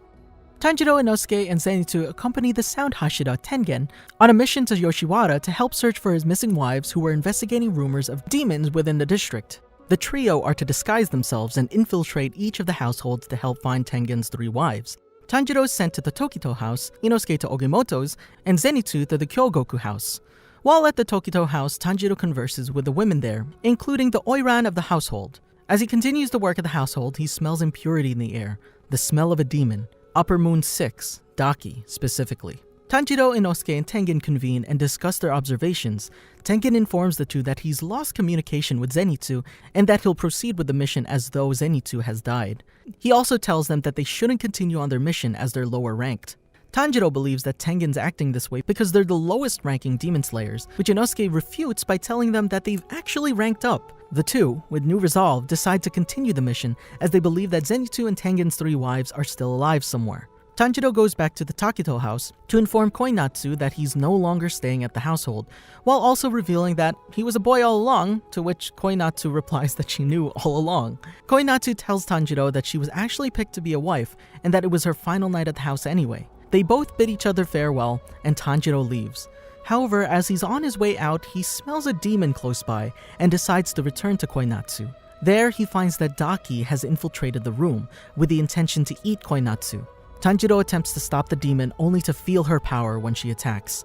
Tanjiro, Inosuke, and Zenitsu accompany the Sound Hashira, Tengen, on a mission to Yoshiwara to help search for his missing wives who were investigating rumors of demons within the district. The trio are to disguise themselves and infiltrate each of the households to help find Tengen's 3 wives. Tanjiro is sent to the Tokito house, Inosuke to Ogimoto's, and Zenitsu to the Kyogoku house. While at the Tokito house, Tanjiro converses with the women there, including the Oiran of the household. As he continues to work at the household, he smells impurity in the air, the smell of a demon. Upper Moon 6, Daki, specifically. Tanjiro, Inosuke, and Tengen convene and discuss their observations. Tengen informs the two that he's lost communication with Zenitsu and that he'll proceed with the mission as though Zenitsu has died. He also tells them that they shouldn't continue on their mission as they're lower ranked. Tanjiro believes that Tengen's acting this way because they're the lowest ranking demon slayers, which Inosuke refutes by telling them that they've actually ranked up. The two, with new resolve, decide to continue the mission as they believe that Zenitsu and Tengen's 3 wives are still alive somewhere. Tanjiro goes back to the Takito house to inform Koinatsu that he's no longer staying at the household, while also revealing that he was a boy all along, to which Koinatsu replies that she knew all along. Koinatsu tells Tanjiro that she was actually picked to be a wife and that it was her final night at the house anyway. They both bid each other farewell and Tanjiro leaves. However, as he's on his way out, he smells a demon close by and decides to return to Koinatsu. There, he finds that Daki has infiltrated the room with the intention to eat Koinatsu. Tanjiro attempts to stop the demon only to feel her power when she attacks.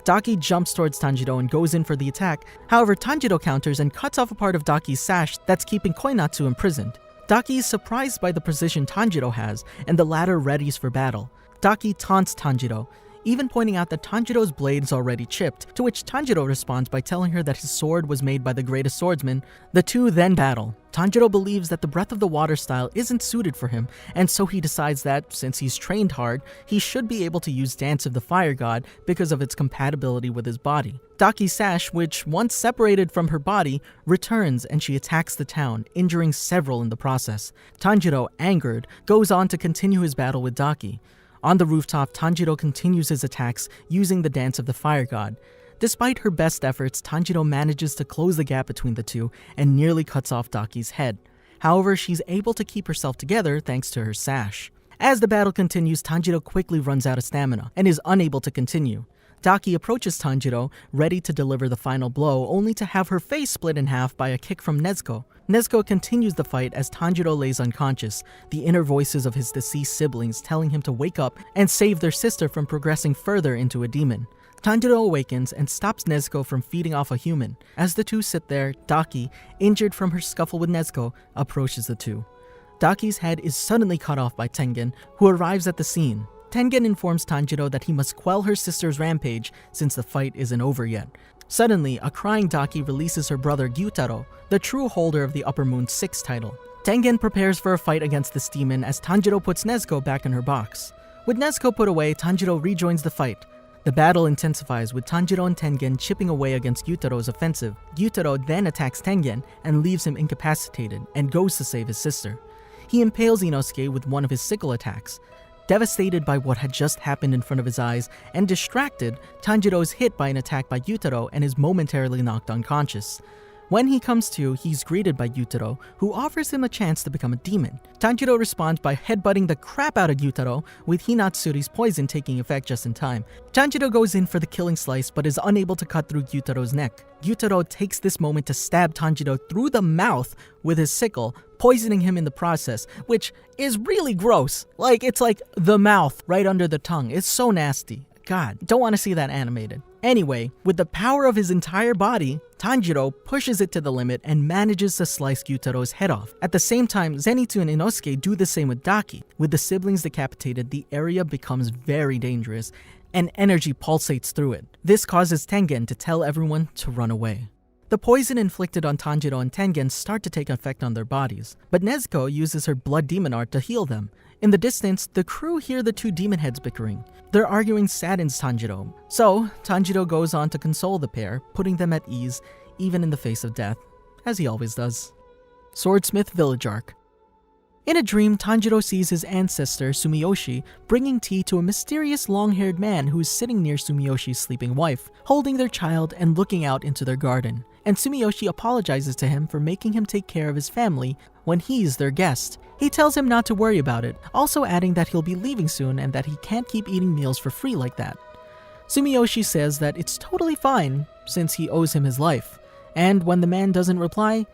Daki jumps towards Tanjiro and goes in for the attack. However, Tanjiro counters and cuts off a part of Daki's sash that's keeping Koinatsu imprisoned. Daki is surprised by the precision Tanjiro has, and the latter readies for battle. Daki taunts Tanjiro, even pointing out that Tanjiro's blade is already chipped, to which Tanjiro responds by telling her that his sword was made by the greatest swordsman. The two then battle. Tanjiro believes that the Breath of the Water style isn't suited for him, and so he decides that, since he's trained hard, he should be able to use Dance of the Fire God because of its compatibility with his body. Daki's sash, which once separated from her body, returns and she attacks the town, injuring several in the process. Tanjiro, angered, goes on to continue his battle with Daki. On the rooftop, Tanjiro continues his attacks using the Dance of the Fire God. Despite her best efforts, Tanjiro manages to close the gap between the two and nearly cuts off Daki's head. However, she's able to keep herself together thanks to her sash. As the battle continues, Tanjiro quickly runs out of stamina and is unable to continue. Daki approaches Tanjiro, ready to deliver the final blow, only to have her face split in half by a kick from Nezuko. Nezuko continues the fight as Tanjiro lays unconscious, the inner voices of his deceased siblings telling him to wake up and save their sister from progressing further into a demon. Tanjiro awakens and stops Nezuko from feeding off a human. As the two sit there, Daki, injured from her scuffle with Nezuko, approaches the two. Daki's head is suddenly cut off by Tengen, who arrives at the scene. Tengen informs Tanjiro that he must quell her sister's rampage since the fight isn't over yet. Suddenly, a crying Daki releases her brother Gyutaro, the true holder of the Upper Moon 6 title. Tengen prepares for a fight against this demon as Tanjiro puts Nezuko back in her box. With Nezuko put away, Tanjiro rejoins the fight. The battle intensifies with Tanjiro and Tengen chipping away against Gyutaro's offensive. Gyutaro then attacks Tengen and leaves him incapacitated and goes to save his sister. He impales Inosuke with one of his sickle attacks. Devastated by what had just happened in front of his eyes and distracted, Tanjiro is hit by an attack by Gyutaro and is momentarily knocked unconscious. When he comes to, he's greeted by Gyutaro, who offers him a chance to become a demon. Tanjiro responds by headbutting the crap out of Gyutaro, with Hinatsuri's poison taking effect just in time. Tanjiro goes in for the killing slice but is unable to cut through Gyutaro's neck. Gyutaro takes this moment to stab Tanjiro through the mouth with his sickle, poisoning him in the process, which is really gross. It's like the mouth right under the tongue. It's so nasty. God, don't want to see that animated. Anyway, with the power of his entire body, Tanjiro pushes it to the limit and manages to slice Gyutaro's head off. At the same time, Zenitsu and Inosuke do the same with Daki. With the siblings decapitated, the area becomes very dangerous, and energy pulsates through it. This causes Tengen to tell everyone to run away. The poison inflicted on Tanjiro and Tengen start to take effect on their bodies, but Nezuko uses her blood demon art to heal them. In the distance, the crew hear the two demon heads bickering. Their arguing saddens Tanjiro, so Tanjiro goes on to console the pair, putting them at ease, even in the face of death, as he always does. Swordsmith Village Arc. In a dream, Tanjiro sees his ancestor, Sumiyoshi, bringing tea to a mysterious long-haired man who is sitting near Sumiyoshi's sleeping wife, holding their child and looking out into their garden. And Sumiyoshi apologizes to him for making him take care of his family when he's their guest. He tells him not to worry about it, also adding that he'll be leaving soon and that he can't keep eating meals for free like that. Sumiyoshi says that it's totally fine since he owes him his life, and when the man doesn't reply,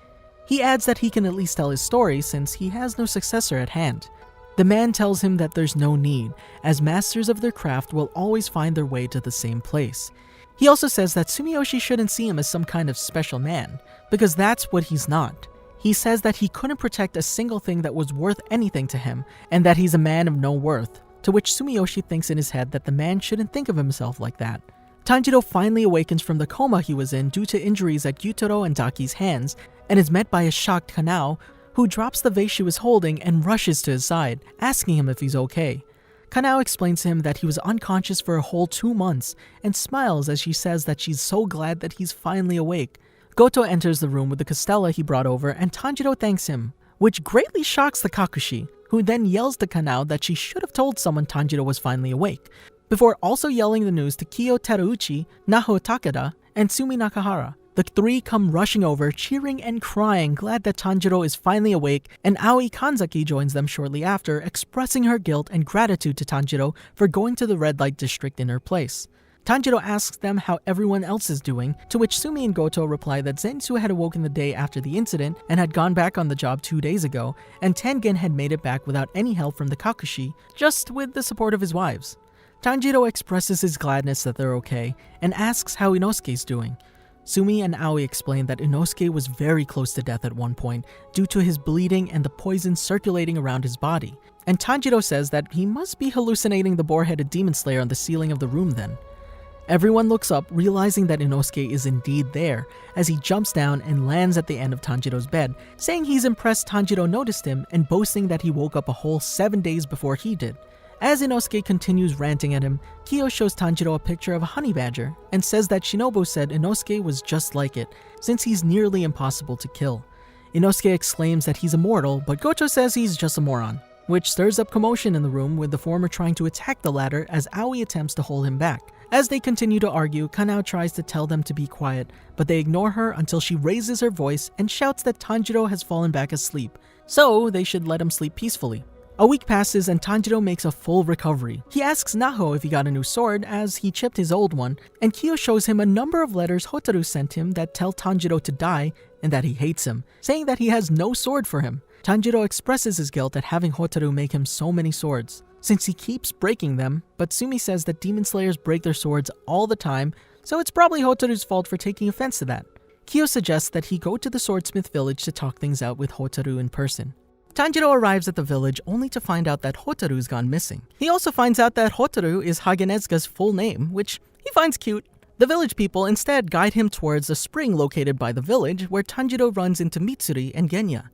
he adds that he can at least tell his story since he has no successor at hand. The man tells him that there's no need, as masters of their craft will always find their way to the same place. He also says that Sumiyoshi shouldn't see him as some kind of special man, because that's what he's not. He says that he couldn't protect a single thing that was worth anything to him, and that he's a man of no worth, to which Sumiyoshi thinks in his head that the man shouldn't think of himself like that. Tanjiro finally awakens from the coma he was in due to injuries at Gyutaro and Daki's hands, and is met by a shocked Kanao, who drops the vase she was holding and rushes to his side, asking him if he's okay. Kanao explains to him that he was unconscious for a whole 2 months, and smiles as she says that she's so glad that he's finally awake. Goto enters the room with the castella he brought over, and Tanjiro thanks him, which greatly shocks the Kakushi, who then yells to Kanao that she should have told someone Tanjiro was finally awake, before also yelling the news to Kiyo Terauchi, Naho Takeda, and Sumi Nakahara. The three come rushing over, cheering and crying, glad that Tanjiro is finally awake, and Aoi Kanzaki joins them shortly after, expressing her guilt and gratitude to Tanjiro for going to the red light district in her place. Tanjiro asks them how everyone else is doing, to which Sumi and Goto reply that Zenitsu had awoken the day after the incident and had gone back on the job 2 days ago, and Tengen had made it back without any help from the Kakushi, just with the support of his wives. Tanjiro expresses his gladness that they're okay, and asks how Inosuke's doing. Sumi and Aoi explain that Inosuke was very close to death at one point due to his bleeding and the poison circulating around his body, and Tanjiro says that he must be hallucinating the boar-headed demon slayer on the ceiling of the room then. Everyone looks up, realizing that Inosuke is indeed there, as he jumps down and lands at the end of Tanjiro's bed, saying he's impressed Tanjiro noticed him and boasting that he woke up a whole 7 days before he did. As Inosuke continues ranting at him, Kiyo shows Tanjiro a picture of a honey badger and says that Shinobu said Inosuke was just like it, since he's nearly impossible to kill. Inosuke exclaims that he's immortal, but Goto says he's just a moron, which stirs up commotion in the room with the former trying to attack the latter as Aoi attempts to hold him back. As they continue to argue, Kanao tries to tell them to be quiet, but they ignore her until she raises her voice and shouts that Tanjiro has fallen back asleep, so they should let him sleep peacefully. A week passes and Tanjiro makes a full recovery. He asks Naho if he got a new sword as he chipped his old one, and Kiyo shows him a number of letters Hotaru sent him that tell Tanjiro to die and that he hates him, saying that he has no sword for him. Tanjiro expresses his guilt at having Hotaru make him so many swords, since he keeps breaking them, but Sumi says that demon slayers break their swords all the time, so it's probably Hotaru's fault for taking offense to that. Kiyo suggests that he go to the swordsmith village to talk things out with Hotaru in person. Tanjiro arrives at the village only to find out that Hotaru's gone missing. He also finds out that Hotaru is Hagenezuka's full name, which he finds cute. The village people instead guide him towards a spring located by the village where Tanjiro runs into Mitsuri and Genya.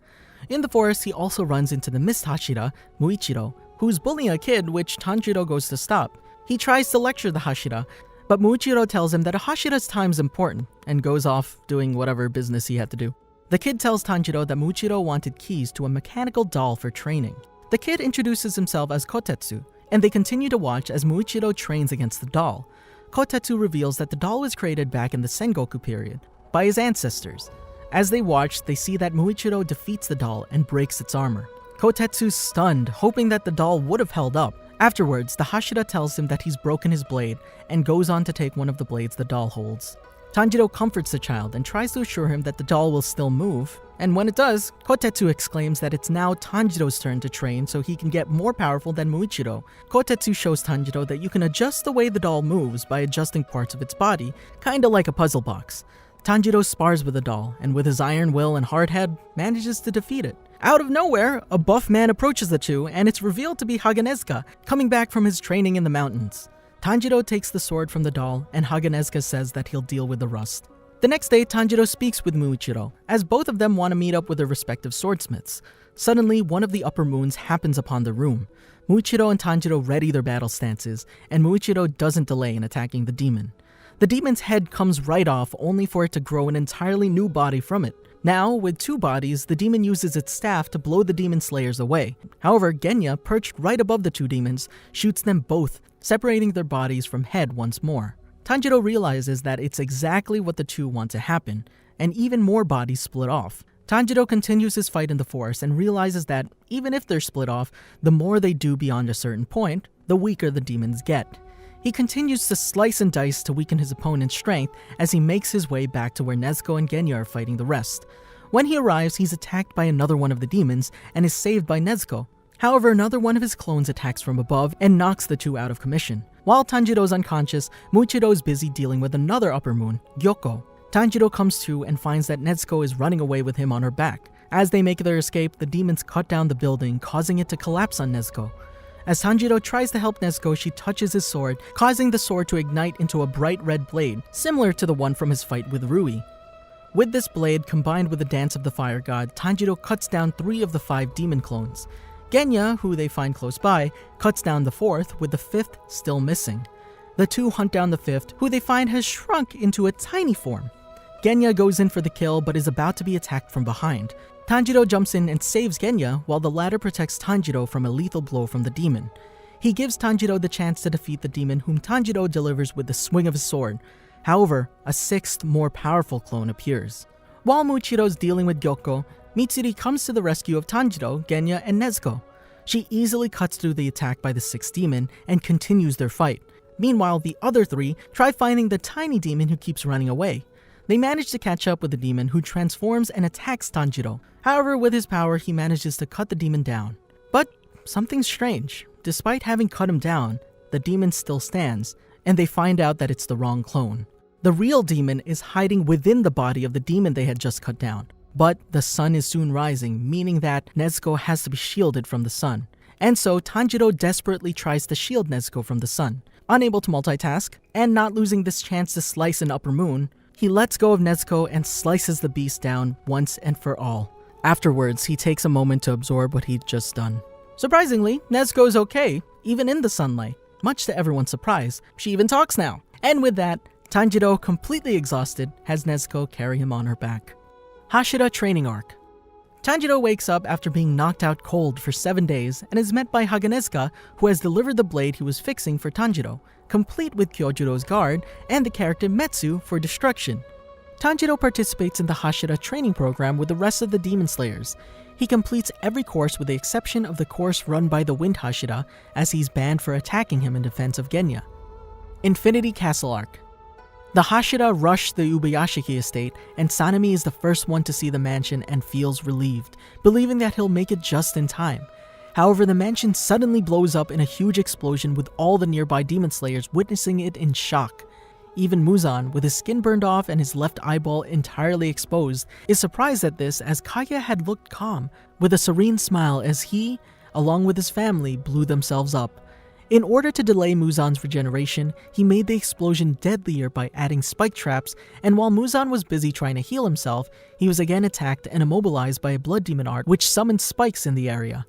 In the forest, he also runs into the Mist Hashira, Muichiro, who's bullying a kid, which Tanjiro goes to stop. He tries to lecture the Hashira, but Muichiro tells him that a Hashira's time is important and goes off doing whatever business he had to do. The kid tells Tanjiro that Muichiro wanted keys to a mechanical doll for training. The kid introduces himself as Kotetsu, and they continue to watch as Muichiro trains against the doll. Kotetsu reveals that the doll was created back in the Sengoku period by his ancestors. As they watch, they see that Muichiro defeats the doll and breaks its armor. Kotetsu's stunned, hoping that the doll would have held up. Afterwards, the Hashira tells him that he's broken his blade and goes on to take one of the blades the doll holds. Tanjiro comforts the child and tries to assure him that the doll will still move, and when it does, Kotetsu exclaims that it's now Tanjiro's turn to train so he can get more powerful than Muichiro. Kotetsu shows Tanjiro that you can adjust the way the doll moves by adjusting parts of its body, kinda like a puzzle box. Tanjiro spars with the doll, and with his iron will and hard head, manages to defeat it. Out of nowhere, a buff man approaches the two, and it's revealed to be Hagenezuka, coming back from his training in the mountains. Tanjiro takes the sword from the doll, and Hagenezuka says that he'll deal with the rust. The next day, Tanjiro speaks with Muichiro, as both of them want to meet up with their respective swordsmiths. Suddenly, one of the upper moons happens upon the room. Muichiro and Tanjiro ready their battle stances, and Muichiro doesn't delay in attacking the demon. The demon's head comes right off, only for it to grow an entirely new body from it. Now, with two bodies, the demon uses its staff to blow the demon slayers away. However, Genya, perched right above the two demons, shoots them both, separating their bodies from head once more. Tanjiro realizes that it's exactly what the two want to happen, and even more bodies split off. Tanjiro continues his fight in the forest and realizes that, even if they're split off, the more they do beyond a certain point, the weaker the demons get. He continues to slice and dice to weaken his opponent's strength as he makes his way back to where Nezuko and Genya are fighting the rest. When he arrives, he's attacked by another one of the demons and is saved by Nezuko. However, another one of his clones attacks from above and knocks the two out of commission. While Tanjiro's unconscious, Muichiro is busy dealing with another upper moon, Gyoko. Tanjiro comes to and finds that Nezuko is running away with him on her back. As they make their escape, the demons cut down the building, causing it to collapse on Nezuko. As Tanjiro tries to help Nezuko, she touches his sword, causing the sword to ignite into a bright red blade, similar to the one from his fight with Rui. With this blade, combined with the dance of the fire god, Tanjiro cuts down 3 of the 5 demon clones. Genya, who they find close by, cuts down the 4th, with the 5th still missing. The two hunt down the 5th, who they find has shrunk into a tiny form. Genya goes in for the kill, but is about to be attacked from behind. Tanjiro jumps in and saves Genya, while the latter protects Tanjiro from a lethal blow from the demon. He gives Tanjiro the chance to defeat the demon, whom Tanjiro delivers with the swing of his sword. However, a 6th, more powerful clone appears. While Muichiro's dealing with Gyoko, Mitsuri comes to the rescue of Tanjiro, Genya, and Nezuko. She easily cuts through the attack by the 6th demon and continues their fight. Meanwhile, the other 3 try finding the tiny demon who keeps running away. They manage to catch up with the demon, who transforms and attacks Tanjiro. However, with his power, he manages to cut the demon down. But something's strange. Despite having cut him down, the demon still stands, and they find out that it's the wrong clone. The real demon is hiding within the body of the demon they had just cut down. But the sun is soon rising, meaning that Nezuko has to be shielded from the sun. And so Tanjiro desperately tries to shield Nezuko from the sun. Unable to multitask, and not losing this chance to slice an upper moon, he lets go of Nezuko and slices the beast down once and for all. Afterwards, he takes a moment to absorb what he'd just done. Surprisingly, Nezuko is okay, even in the sunlight. Much to everyone's surprise, she even talks now. And with that, Tanjiro, completely exhausted, has Nezuko carry him on her back. Hashira Training Arc. Tanjiro wakes up after being knocked out cold for 7 days and is met by Hagenezuka, who has delivered the blade he was fixing for Tanjiro, complete with Kyojuro's guard and the character Metsu for destruction. Tanjiro participates in the Hashira training program with the rest of the Demon Slayers. He completes every course with the exception of the course run by the Wind Hashira, as he's banned for attacking him in defense of Genya. Infinity Castle Arc. The Hashira rush the Ubuyashiki estate, and Sanemi is the first one to see the mansion and feels relieved, believing that he'll make it just in time. However, the mansion suddenly blows up in a huge explosion with all the nearby Demon Slayers witnessing it in shock. Even Muzan, with his skin burned off and his left eyeball entirely exposed, is surprised at this as Kaya had looked calm, with a serene smile as he, along with his family, blew themselves up. In order to delay Muzan's regeneration, he made the explosion deadlier by adding spike traps, and while Muzan was busy trying to heal himself, he was again attacked and immobilized by a blood demon art which summoned spikes in the area.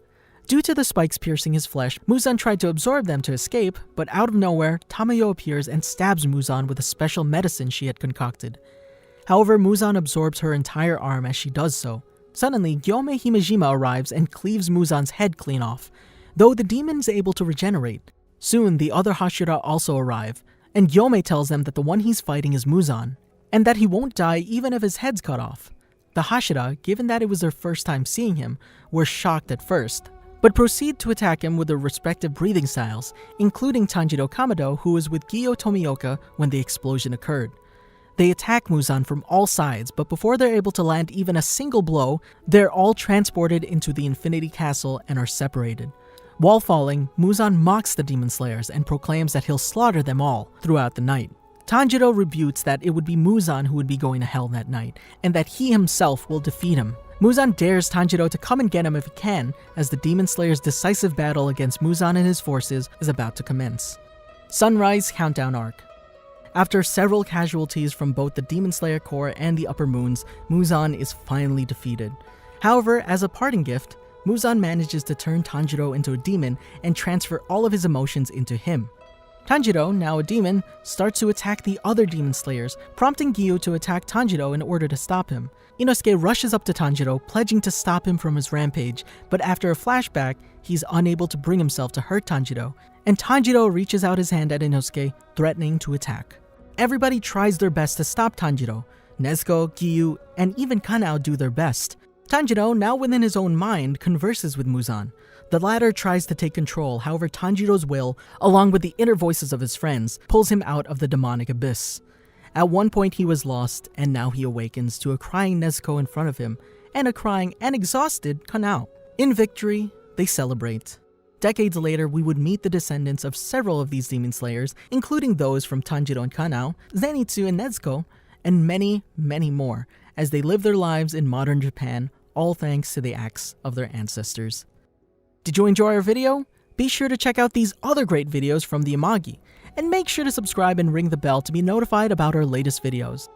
Due to the spikes piercing his flesh, Muzan tried to absorb them to escape, but out of nowhere, Tamayo appears and stabs Muzan with a special medicine she had concocted. However, Muzan absorbs her entire arm as she does so. Suddenly, Gyome Himejima arrives and cleaves Muzan's head clean off, though the demon is able to regenerate. Soon, the other Hashira also arrive, and Gyome tells them that the one he's fighting is Muzan, and that he won't die even if his head's cut off. The Hashira, given that it was their first time seeing him, were shocked at first, but proceed to attack him with their respective breathing styles, including Tanjiro Kamado, who was with Giyo Tomioka when the explosion occurred. They attack Muzan from all sides, but before they're able to land even a single blow, they're all transported into the Infinity Castle and are separated. While falling, Muzan mocks the Demon Slayers and proclaims that he'll slaughter them all throughout the night. Tanjiro rebukes that it would be Muzan who would be going to hell that night, and that he himself will defeat him. Muzan dares Tanjiro to come and get him if he can, as the Demon Slayer's decisive battle against Muzan and his forces is about to commence. Sunrise Countdown Arc. After several casualties from both the Demon Slayer Corps and the Upper Moons, Muzan is finally defeated. However, as a parting gift, Muzan manages to turn Tanjiro into a demon and transfer all of his emotions into him. Tanjiro, now a demon, starts to attack the other Demon Slayers, prompting Giyu to attack Tanjiro in order to stop him. Inosuke rushes up to Tanjiro, pledging to stop him from his rampage, but after a flashback, he's unable to bring himself to hurt Tanjiro, and Tanjiro reaches out his hand at Inosuke, threatening to attack. Everybody tries their best to stop Tanjiro. Nezuko, Giyu, and even Kanao do their best. Tanjiro, now within his own mind, converses with Muzan. The latter tries to take control, however Tanjiro's will, along with the inner voices of his friends, pulls him out of the demonic abyss. At one point he was lost, and now he awakens to a crying Nezuko in front of him, and a crying and exhausted Kanao. In victory, they celebrate. Decades later, we would meet the descendants of several of these Demon Slayers, including those from Tanjiro and Kanao, Zenitsu and Nezuko, and many, many more, as they live their lives in modern Japan, all thanks to the acts of their ancestors. Did you enjoy our video? Be sure to check out these other great videos from the Amagi, and make sure to subscribe and ring the bell to be notified about our latest videos.